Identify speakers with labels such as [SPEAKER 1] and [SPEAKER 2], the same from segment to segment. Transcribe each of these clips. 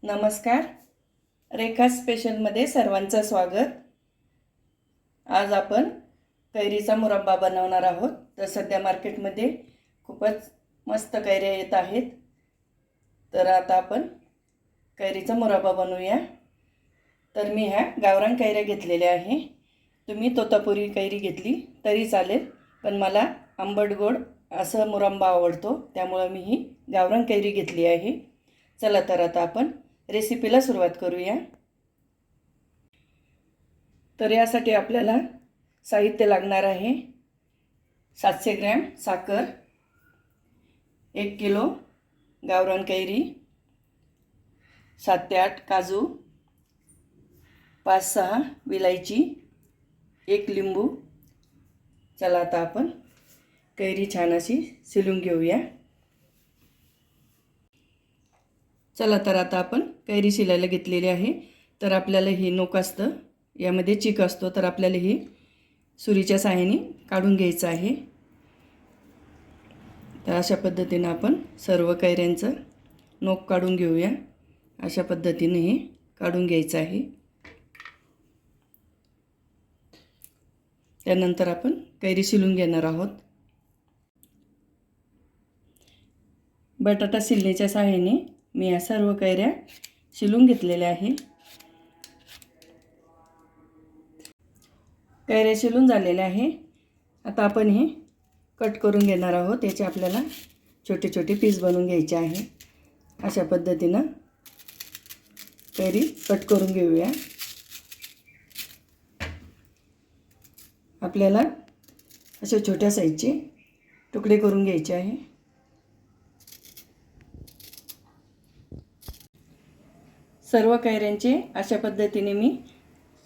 [SPEAKER 1] नमस्कार. रेखा स्पेशलमध्ये सर्वांचं स्वागत. आज आपण कैरीचा मुरब्बा बनवणार आहोत. तर सध्या मार्केटमध्ये खूपच मस्त कैऱ्या येत आहेत. तर आता आपण कैरीचा मुरब्बा बनवूया. तर मी ह्या गावरान कैऱ्या घेतलेल्या आहे. तुम्ही तोतापुरी कैरी घेतली तरी चालेल, पण मला आंबट गोड असं मुरब्बा आवडतो, त्यामुळे मी ही गावरान कैरी घेतली आहे. चला तर आता आपण रेसिपीला सुरुवात करूया. तर यासाठी आपल्याला साहित्य लागणार आहे 700 ग्रॅम साखर, 1 किलो गावरान कैरी, 7 ते 8 काजू, 5-6 विलायची, 1 लिंबू. चला आता आपण कैरी छान अशी शिलून घेऊया. चला तर आता आपण कैरी शिलायला घेतलेली आहे. तर आपल्याला ही नोक असतं, यामध्ये चीक असतो, तर आपल्याला ही सुरीच्या सहाय्याने काढून घ्यायचं आहे. तर अशा पद्धतीने आपण सर्व कैऱ्यांचं नोक काढून घेऊया. अशा पद्धतीने हे काढून घ्यायचं आहे. त्यानंतर आपण कैरी शिलून घेणार आहोत. बटाटा शिलण्याच्या सहाय्याने मी या सर्व कैऱ्या शिलून घेतलेल्या आहे. कैऱ्या शिलून झालेल्या आहे. आता आपण हे कट करून घेणार आहोत. याचे आपल्याला छोटे छोटे पीस बनवून घ्यायचे आहे. अशा पद्धतीनं कैरी कट करून घेऊया. आपल्याला अशा छोट्या साईजचे तुकडे करून घ्यायचे आहे. सर्व कैऱ्यांचे अशा पद्धतीने मी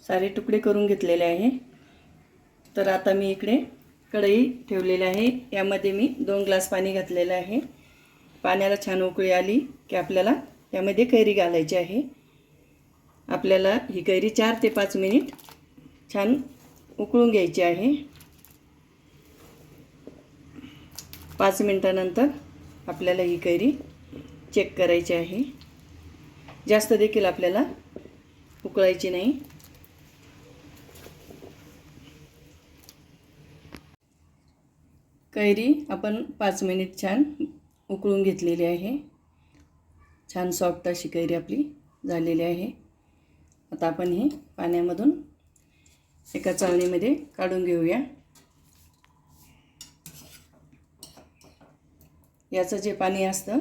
[SPEAKER 1] सारे तुकडे करून घेतलेले आहे. तर आता मी इकडे कढई ठेवलेली आहे. यामध्ये मी 2 ग्लास पाणी घातलेलं आहे. पाण्याला छान उकळी आली की आपल्याला यामध्ये कैरी घालायची आहे. आपल्याला ही कैरी 4 ते 5 मिनिट छान उकळून घ्यायची आहे. 5 मिनिटानंतर आपल्याला ही कैरी चेक करायची आहे. जास्त देखील आपल्याला उकळायची नाही. कैरी आपण 5 मिनिट छान उकळून घेतलेली आहे. छान सॉफ्ट अशी कैरी आपली झालेली आहे. आता आपण ही पाण्यामधून एका चाळणीमध्ये काढून घेऊया. याचं जे पाणी असतं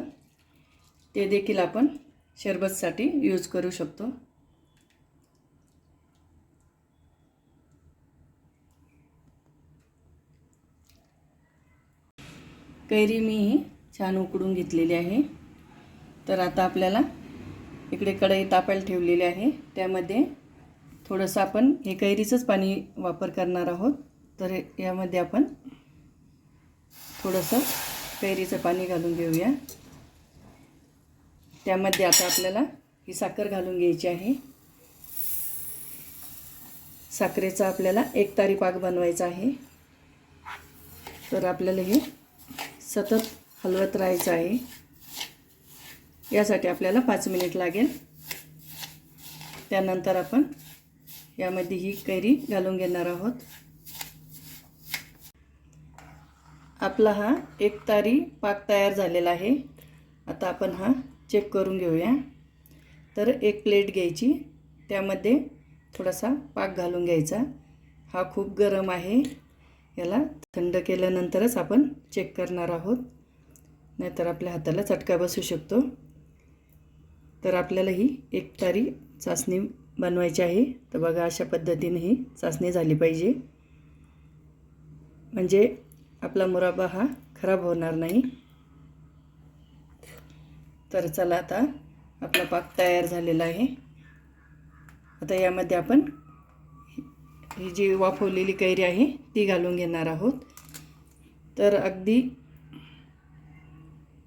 [SPEAKER 1] ते देखील आपण शरबतसाठी यूज करू शकतो. कैरी मी छान उकडून घेतलेली आहे. तर आता आपल्याला इकडे कढई तापायला ठेवलेली आहे. त्यामध्ये थोडंसं आपण हे कैरीचंच पाणी वापर करणार आहोत. तर यामध्ये आपण थोडंसं कैरीचं पाणी घालून घेऊया. त्यामध्ये आता आपल्याला ही साखर घालून घ्यायची आहे. साखरेचा आपल्याला 1 तारी पाक बनवायचा आहे. तर आपल्याला हे सतत हलवत राहायचं आहे. यासाठी आपल्याला 5 मिनिट लागेल. त्यानंतर आपण यामध्ये ही कैरी घालून घेणार आहोत. आपला हा 1 तारी पाक तयार झालेला आहे. आता आपण हा चेक करून घेऊया. तर एक प्लेट घ्यायची, त्यामध्ये थोडासा पाक घालून घ्यायचा. हा खूप गरम आहे. याला थंड केल्यानंतरच आपण चेक करणार आहोत, नाहीतर आपल्या हाताला चटका बसू शकतो. तर आपल्याला ही 1 तारी चासणी बनवायची आहे. तर बघा, अशा पद्धतीने ही चासणी झाली पाहिजे, म्हणजे आपला मुरब्बा हा खराब होणार नाही. तर चला, आता आपला पाक तयार झालेला आहे. आता यामध्ये आपण ही जी वाफवलेली कैरी आहे ती घालून घेणार आहोत. तर अगदी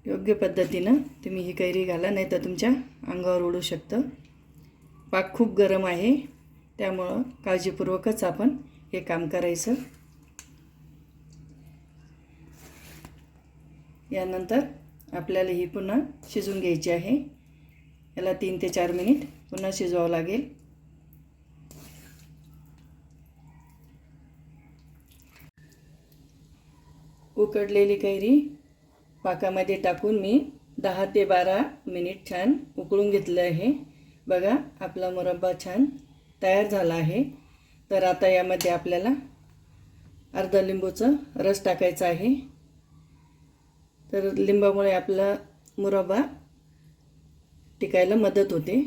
[SPEAKER 1] योग्य पद्धतीनं तुम्ही ही कैरी घाला, नाही तर तुमच्या अंगावर उडू शकतं. पाक खूप गरम आहे, त्यामुळं काळजीपूर्वकच आपण हे काम करायचं. यानंतर आपल्याला ही पुन्हा शिजून घ्यायची आहे. याला 3 ते 4 मिनिट पुन्हा शिजवावं लागेल. उकडलेली कैरी पाकामध्ये टाकून मी 10 ते 12 मिनिट छान उकळून घेतलं आहे. बघा आपला मुरब्बा छान तयार झाला आहे. तर आता यामध्ये आपल्याला अर्धा लिंबूचा रस टाकायचा आहे. तर लिंबामुळे आपला मुरब्बा टिकायला मदत होते.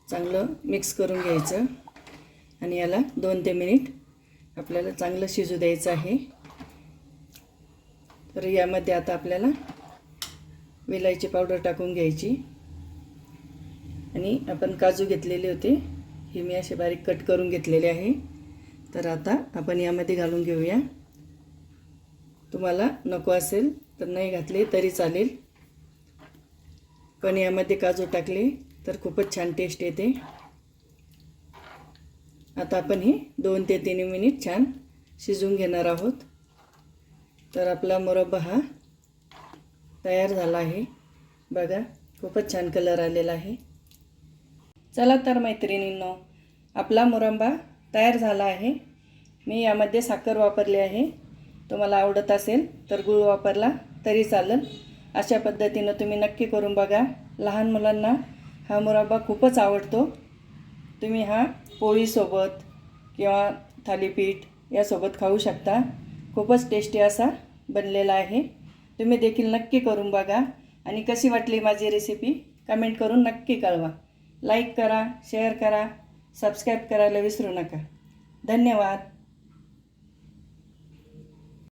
[SPEAKER 1] चांगलं मिक्स करून घ्यायचं आणि याला 2 ते मिनिट आपल्याला चांगलं शिजू द्यायचं आहे. तर यामध्ये आता आपल्याला वेलायची पावडर टाकून घ्यायची आणि आपण काजू घेतलेले होते, हे मी असे बारीक कट करून घेतलेले आहे. तर आता आपण यामध्ये घालून घेऊया. तुम्हाला नको असेल तर नाही घातले तरी चालेल, पण यामध्ये काजू टाकले तर खूपच छान टेस्ट येते. आता आपण हे 2 ते 3 मिनिट छान शिजवून घेणार आहोत. तर आपला मुरब्बा हा तयार झाला आहे. बघा खूपच छान कलर आलेला आहे. चला तर मैत्रिणींनो, आपला मुरब्बा तयार झाला आहे. मी यामध्ये साखर वापरली आहे. तुम्हाला आवडत असेल तर गूळ वापरला तरी चालेल. अशा पद्धतीनं तुम्ही नक्की करून बघा. लहान मुलांना हा मुरब्बा खूपच आवडतो. तुम्ही हा पोळीसोबत किंवा थालीपीठ यासोबत खाऊ शकता. खूपच टेस्टी असा बनलेला आहे. तुम्ही देखील नक्की करून बघा आणि कशी वाटली माझी रेसिपी कमेंट करून नक्की कळवा. लाईक करा, शेअर करा, सबस्क्राईब करायला विसरू नका. धन्यवाद.